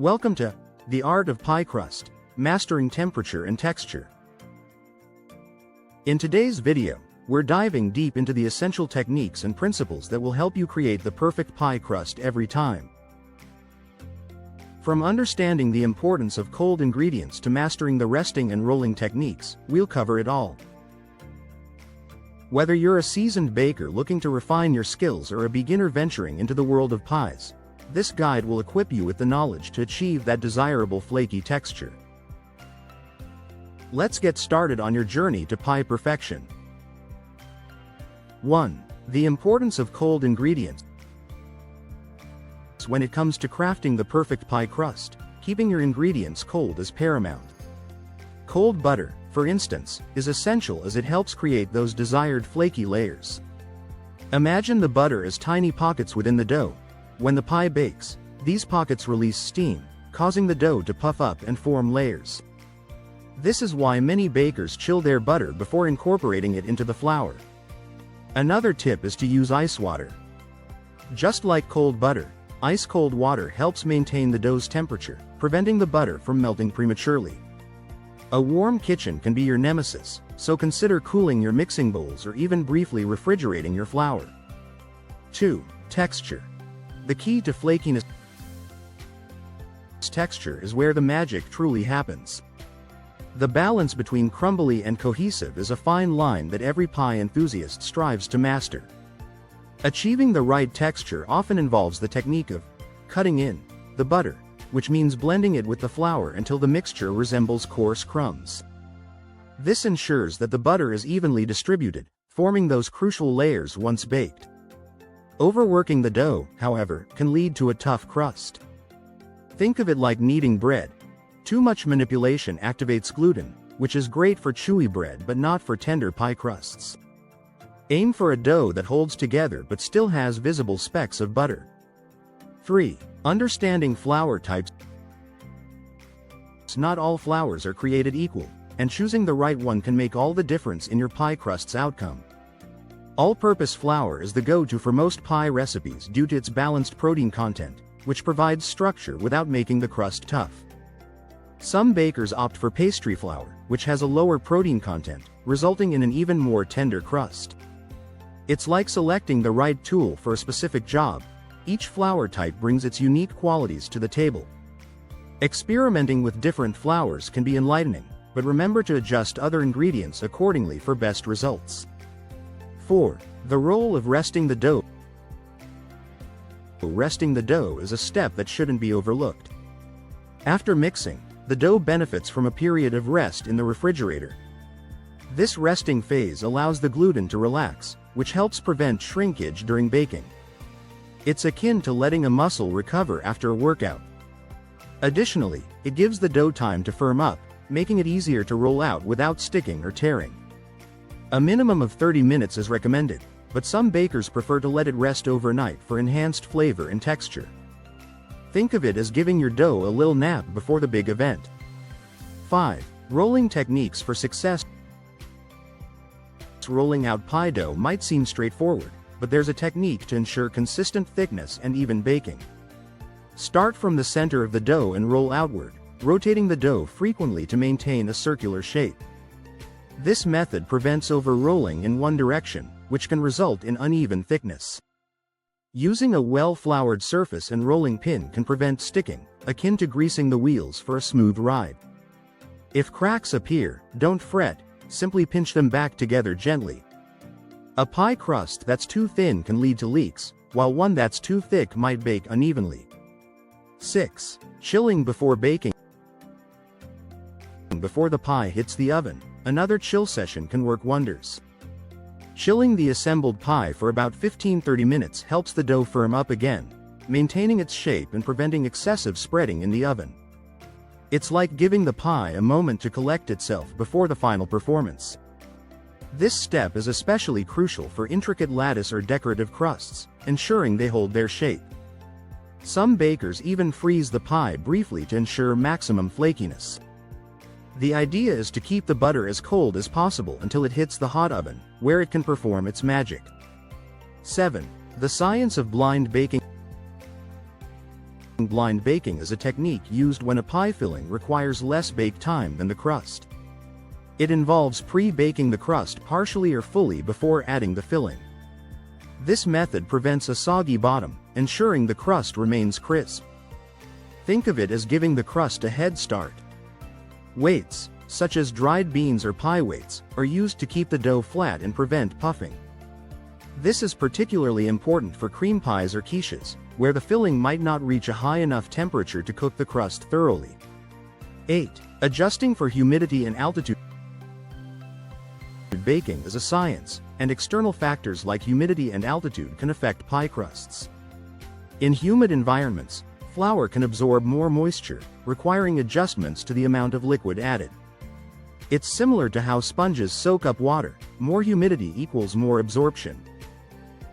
Welcome to The Art of Pie Crust, Mastering Temperature and Texture. In today's video, we're diving deep into the essential techniques and principles that will help you create the perfect pie crust every time. From understanding the importance of cold ingredients to mastering the resting and rolling techniques, we'll cover it all. Whether you're a seasoned baker looking to refine your skills or a beginner venturing into the world of pies, this guide will equip you with the knowledge to achieve that desirable flaky texture. Let's get started on your journey to pie perfection. 1. The importance of cold ingredients. When it comes to crafting the perfect pie crust, keeping your ingredients cold is paramount. Cold butter, for instance, is essential as it helps create those desired flaky layers. Imagine the butter as tiny pockets within the dough. When the pie bakes, these pockets release steam, causing the dough to puff up and form layers. This is why many bakers chill their butter before incorporating it into the flour. Another tip is to use ice water. Just like cold butter, ice-cold water helps maintain the dough's temperature, preventing the butter from melting prematurely. A warm kitchen can be your nemesis, so consider cooling your mixing bowls or even briefly refrigerating your flour. 2. Texture. The key to flakiness texture is where the magic truly happens. The balance between crumbly and cohesive is a fine line that every pie enthusiast strives to master. Achieving the right texture often involves the technique of cutting in the butter, which means blending it with the flour until the mixture resembles coarse crumbs. This ensures that the butter is evenly distributed, forming those crucial layers once baked. Overworking the dough, however, can lead to a tough crust. Think of it like kneading bread. Too much manipulation activates gluten, which is great for chewy bread but not for tender pie crusts. Aim for a dough that holds together but still has visible specks of butter. 3. Understanding flour types. Not all flours are created equal, and choosing the right one can make all the difference in your pie crust's outcome. All-purpose flour is the go-to for most pie recipes due to its balanced protein content, which provides structure without making the crust tough. Some bakers opt for pastry flour, which has a lower protein content, resulting in an even more tender crust. It's like selecting the right tool for a specific job. Each flour type brings its unique qualities to the table. Experimenting with different flours can be enlightening, but remember to adjust other ingredients accordingly for best results. 4. The role of resting the dough. Resting the dough is a step that shouldn't be overlooked. After mixing, the dough benefits from a period of rest in the refrigerator. This resting phase allows the gluten to relax, which helps prevent shrinkage during baking. It's akin to letting a muscle recover after a workout. Additionally, it gives the dough time to firm up, making it easier to roll out without sticking or tearing. A minimum of 30 minutes is recommended, but some bakers prefer to let it rest overnight for enhanced flavor and texture. Think of it as giving your dough a little nap before the big event. 5. Rolling techniques for success. Rolling out pie dough might seem straightforward, but there's a technique to ensure consistent thickness and even baking. Start from the center of the dough and roll outward, rotating the dough frequently to maintain a circular shape. This method prevents over-rolling in one direction, which can result in uneven thickness. Using a well-floured surface and rolling pin can prevent sticking, akin to greasing the wheels for a smooth ride. If cracks appear, don't fret, simply pinch them back together gently. A pie crust that's too thin can lead to leaks, while one that's too thick might bake unevenly. 6. Chilling before baking. Before the pie hits the oven, another chill session can work wonders. Chilling the assembled pie for about 15–30 minutes helps the dough firm up again, maintaining its shape and preventing excessive spreading in the oven. It's like giving the pie a moment to collect itself before the final performance. This step is especially crucial for intricate lattice or decorative crusts, ensuring they hold their shape. Some bakers even freeze the pie briefly to ensure maximum flakiness. The idea is to keep the butter as cold as possible until it hits the hot oven, where it can perform its magic. 7. The science of blind baking. Blind baking is a technique used when a pie filling requires less bake time than the crust. It involves pre-baking the crust partially or fully before adding the filling. This method prevents a soggy bottom, ensuring the crust remains crisp. Think of it as giving the crust a head start. Weights, such as dried beans or pie weights, are used to keep the dough flat and prevent puffing. This is particularly important for cream pies or quiches, where the filling might not reach a high enough temperature to cook the crust thoroughly. 8. Adjusting for humidity and altitude. Baking is a science, and external factors like humidity and altitude can affect pie crusts. In humid environments, flour can absorb more moisture, requiring adjustments to the amount of liquid added. It's similar to how sponges soak up water. More humidity equals more absorption.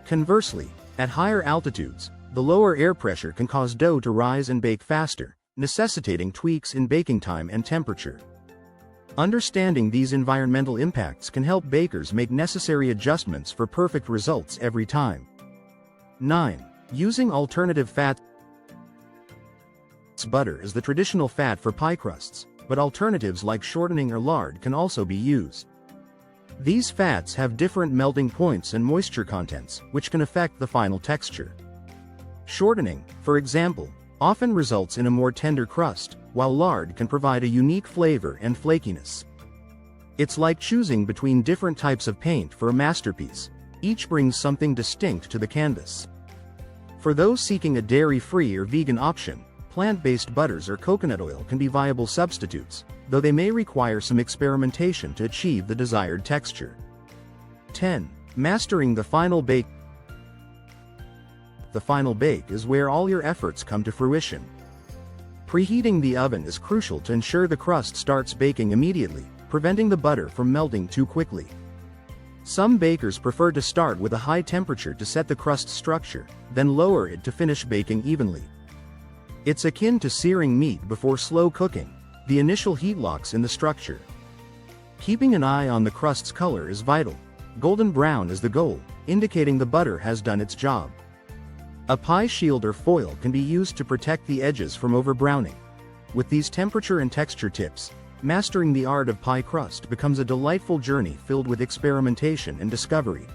Conversely, at higher altitudes, the lower air pressure can cause dough to rise and bake faster, necessitating tweaks in baking time and temperature. Understanding these environmental impacts can help bakers make necessary adjustments for perfect results every time. 9. Using alternative fats. Butter is the traditional fat for pie crusts, but alternatives like shortening or lard can also be used. These fats have different melting points and moisture contents, which can affect the final texture. Shortening, for example, often results in a more tender crust, while lard can provide a unique flavor and flakiness. It's like choosing between different types of paint for a masterpiece. Each brings something distinct to the canvas. For those seeking a dairy-free or vegan option, plant-based butters or coconut oil can be viable substitutes, though they may require some experimentation to achieve the desired texture. 10. Mastering the final bake. The final bake is where all your efforts come to fruition. Preheating the oven is crucial to ensure the crust starts baking immediately, preventing the butter from melting too quickly. Some bakers prefer to start with a high temperature to set the crust structure, then lower it to finish baking evenly. It's akin to searing meat before slow cooking. The initial heat locks in the structure. Keeping an eye on the crust's color is vital. Golden brown is the goal, indicating the butter has done its job. A pie shield or foil can be used to protect the edges from overbrowning. With these temperature and texture tips, mastering the art of pie crust becomes a delightful journey filled with experimentation and discovery.